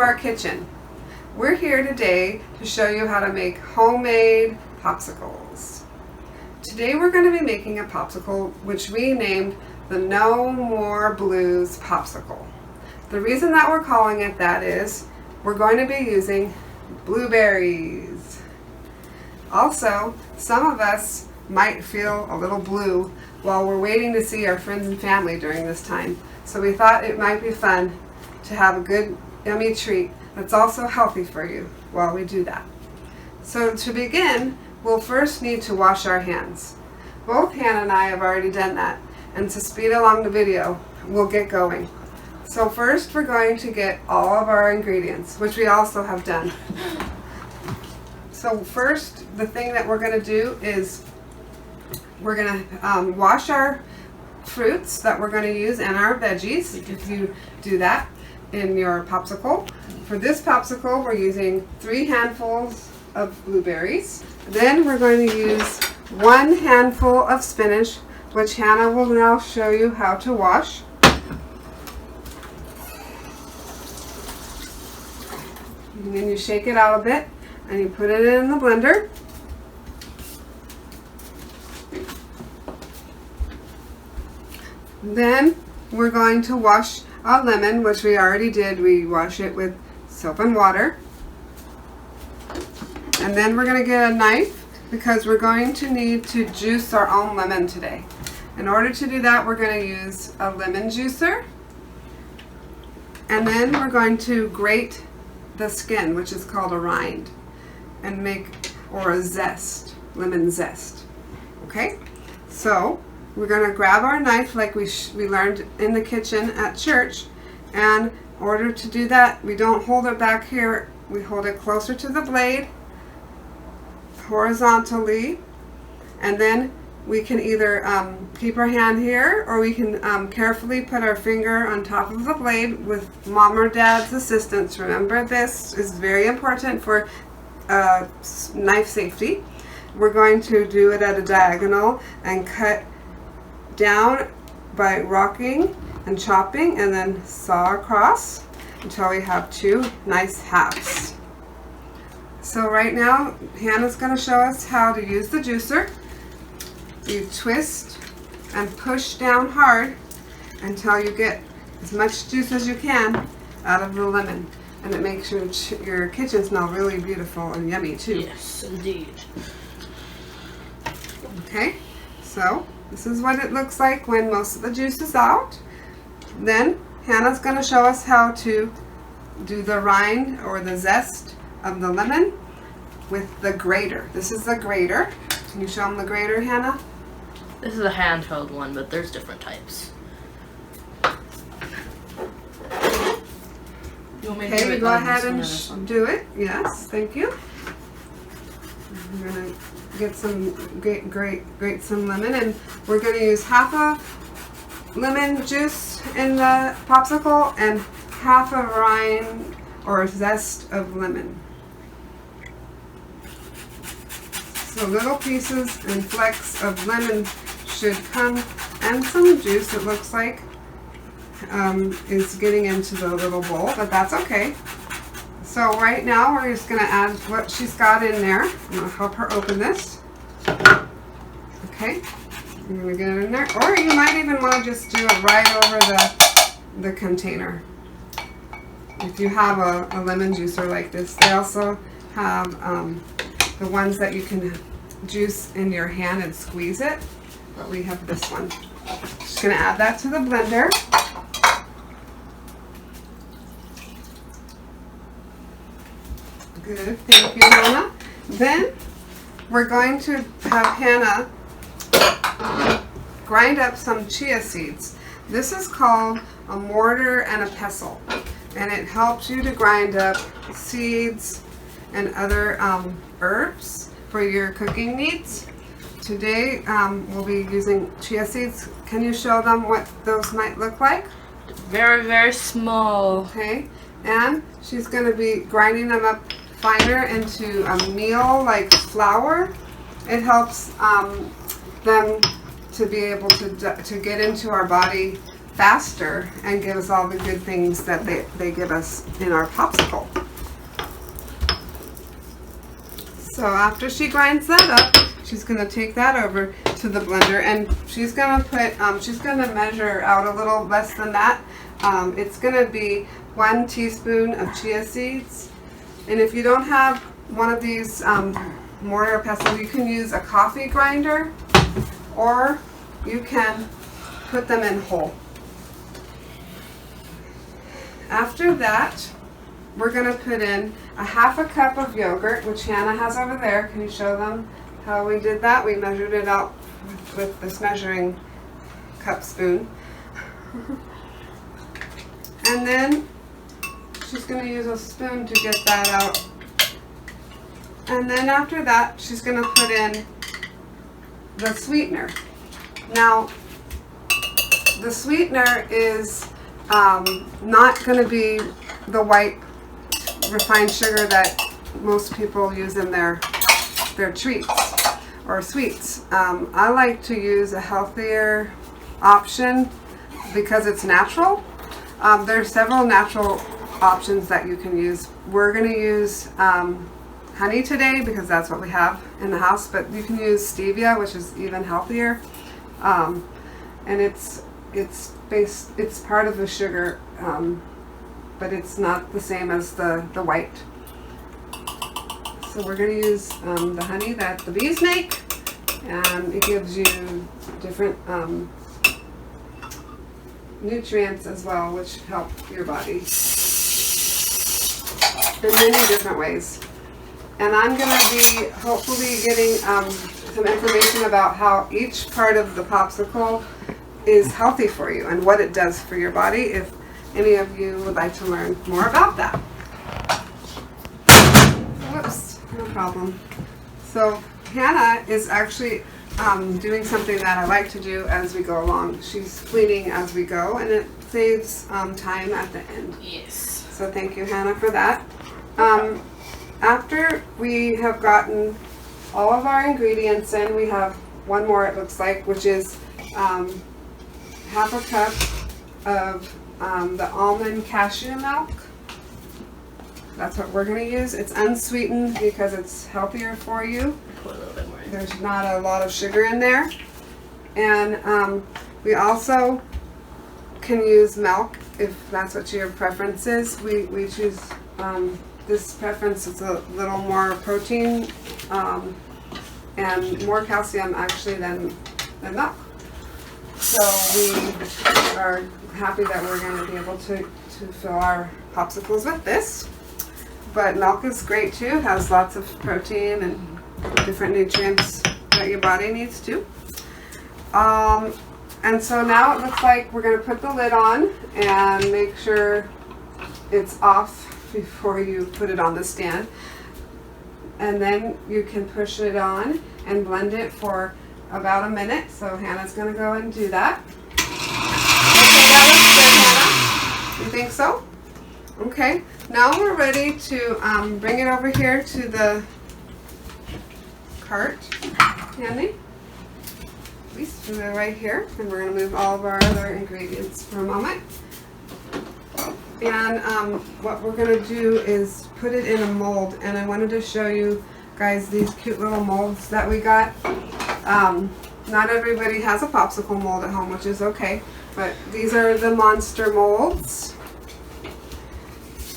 our kitchen. We're here today to show you how to make homemade popsicles. Today we're going to be making a popsicle which we named the No More Blues Popsicle. The reason that we're calling it that is we're going to be using blueberries. Also, some of us might feel a little blue while we're waiting to see our friends and family during this time. So we thought it might be fun to have a good yummy treat that's also healthy for you while we do that. So to begin, we'll first need to wash our hands. Both Hannah and I have already done that, and to speed along the video, we'll get going. So first we're going to get all of our ingredients, which we also have done. So first, the thing that we're going to do is we're going to wash our fruits that we're going to use and our veggies, if you do that in your popsicle. For this popsicle, we're using 3 handfuls of blueberries. Then we're going to use 1 handful of spinach, which Hannah will now show you how to wash. And then you shake it out a bit and you put it in the blender. Then we're going to wash a lemon, which we already did. We wash it with soap and water. And then we're going to get a knife because we're going to need to juice our own lemon today. In order to do that, we're going to use a lemon juicer. And then we're going to grate the skin, which is called a rind, and or a zest, lemon zest. Okay? So we're going to grab our knife like we learned in the kitchen at church, and in order to do that, we don't hold it back here, we hold it closer to the blade, horizontally, and then we can either keep our hand here, or we can carefully put our finger on top of the blade with mom or dad's assistance. Remember, this is very important for knife safety. We're going to do it at a diagonal and cut down by rocking and chopping, and then saw across until we have 2 nice halves. So right now Hannah's going to show us how to use the juicer. You twist and push down hard until you get as much juice as you can out of the lemon, and it makes your kitchen smell really beautiful and yummy too. Yes, indeed. Okay, so this is what it looks like when most of the juice is out. Then Hannah's going to show us how to do the rind or the zest of the lemon with the grater. This is the grater. Can you show them the grater, Hannah? This is a handheld one, but there's different types. Okay, go ahead and do it. Yes, thank you. We're going to get some grate some lemon, and we're going to use half of lemon juice in the popsicle and half of rind or zest of lemon. So little pieces and flecks of lemon should come, and some juice, it looks like, is getting into the little bowl, but that's okay. So right now we're just going to add what she's got in there. I'm going to help her open this. Okay, I'm going to get it in there. Or you might even want to just do it right over the container. If you have a lemon juicer like this. They also have the ones that you can juice in your hand and squeeze it. But we have this one. Just going to add that to the blender. Good, thank you, Hannah. Then we're going to have Hannah grind up some chia seeds. This is called a mortar and a pestle, and it helps you to grind up seeds and other herbs for your cooking needs. Today we'll be using chia seeds. Can you show them what those might look like? Very, very small. Okay, and she's going to be grinding them up finer into a meal like flour. It helps them to be able to get into our body faster and give us all the good things that they give us in our popsicle. So after she grinds that up, she's going to take that over to the blender, and she's going to measure out a little less than that. It's going to be 1 teaspoon of chia seeds. And if you don't have one of these mortar or pestle, you can use a coffee grinder, or you can put them in whole. After that, we're going to put in a 1/2 cup of yogurt, which Hannah has over there. Can you show them how we did that? We measured it out with this measuring cup spoon. And then she's going to use a spoon to get that out. And then after that, she's going to put in the sweetener. Now, the sweetener is not going to be the white refined sugar that most people use in their treats or sweets. I like to use a healthier option because it's natural. There are several natural options that you can use. We're going to use honey today because that's what we have in the house, but you can use stevia, which is even healthier, and it's part of the sugar, but it's not the same as the white. So we're going to use the honey that the bees make, and it gives you different nutrients as well, which help your body in many different ways. And I'm going to be hopefully getting some information about how each part of the popsicle is healthy for you and what it does for your body, if any of you would like to learn more about that. Whoops, no problem. So Hannah is actually doing something that I like to do as we go along. She's cleaning as we go, and it saves time at the end. Yes. So thank you, Hannah, for that. After we have gotten all of our ingredients in, we have one more, it looks like, which is 1/2 cup of the almond cashew milk. That's what we're going to use. It's unsweetened because it's healthier for you. Put a little bit more in. There's not a lot of sugar in there. And we also can use milk if that's what your preference is. We choose this preference. It's a little more protein and more calcium actually than milk. So we are happy that we're going to be able to fill our popsicles with this. But milk is great too. It has lots of protein and different nutrients that your body needs too. And so now it looks like we're going to put the lid on and make sure it's off before you put it on the stand. And then you can push it on and blend it for about a minute. So Hannah's going to go and do that. Okay, that looks good, Hannah. You think so? Okay. Now we're ready to bring it over here to the cart. Handy. Please do it right here. And we're going to move all of our other ingredients for a moment. And what we're going to do is put it in a mold. And I wanted to show you guys these cute little molds that we got. Not everybody has a popsicle mold at home, which is okay. But these are the monster molds.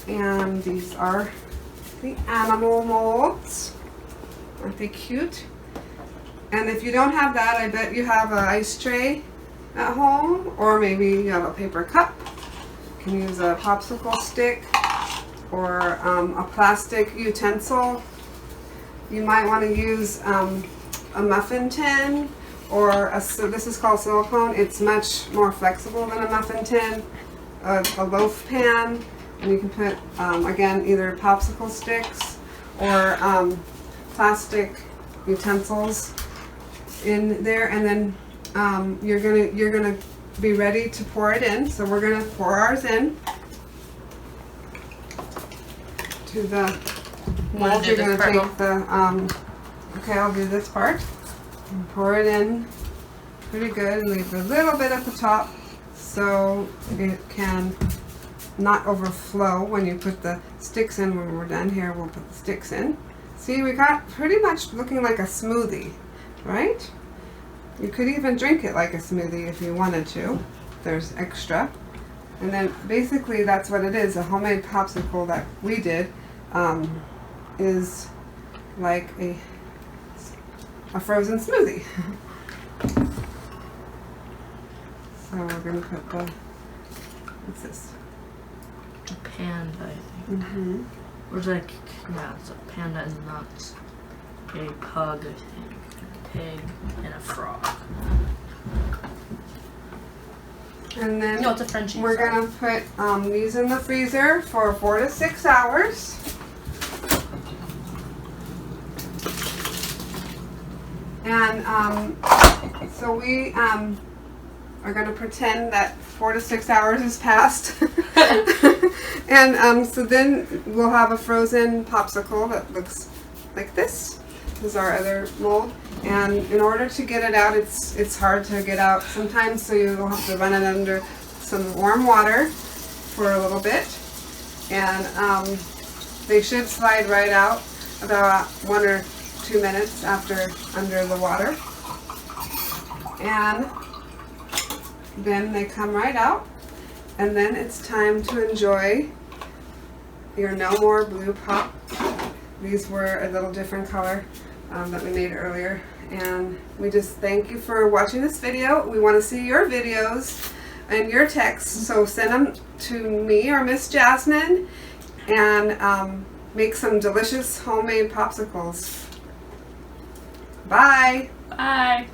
And these are the animal molds. Aren't they cute? And if you don't have that, I bet you have an ice tray at home, or maybe you have a paper cup. You can use a popsicle stick or a plastic utensil. You might want to use a muffin tin, or this is called silicone. It's much more flexible than a muffin tin. A loaf pan, and you can put again either popsicle sticks or plastic utensils in there, and then you're gonna be ready to pour it in. So we're gonna pour ours in to the mold. You're gonna take the okay, I'll do this part and pour it in pretty good, and leave a little bit at the top so it can not overflow when you put the sticks in. When we're done here, we'll put the sticks in. See, we got pretty much looking like a smoothie, right? You could even drink it like a smoothie if you wanted to. There's extra. And then basically that's what it is. A homemade popsicle that we did is like a frozen smoothie. So we're going to put the, what's this? A panda, I think. Mm-hmm. Or is that, no, it's a panda and nuts. A pug, I think. A pig and a frog. And then No, it's a Frenchie. we're going to put these in the freezer for 4 to 6 hours. And so we are going to pretend that 4 to 6 hours has passed. And so then we'll have a frozen popsicle that looks like this. This is our other mold. And in order to get it out, it's hard to get out sometimes, so you'll have to run it under some warm water for a little bit. And they should slide right out about 1 or 2 minutes after under the water. And then they come right out. And then it's time to enjoy your No More Blue Pop. These were a little different color that we made earlier. And we just thank you for watching this video. We want to see your videos and your texts, so send them to me or Miss Jasmine, and make some delicious homemade popsicles. Bye! Bye!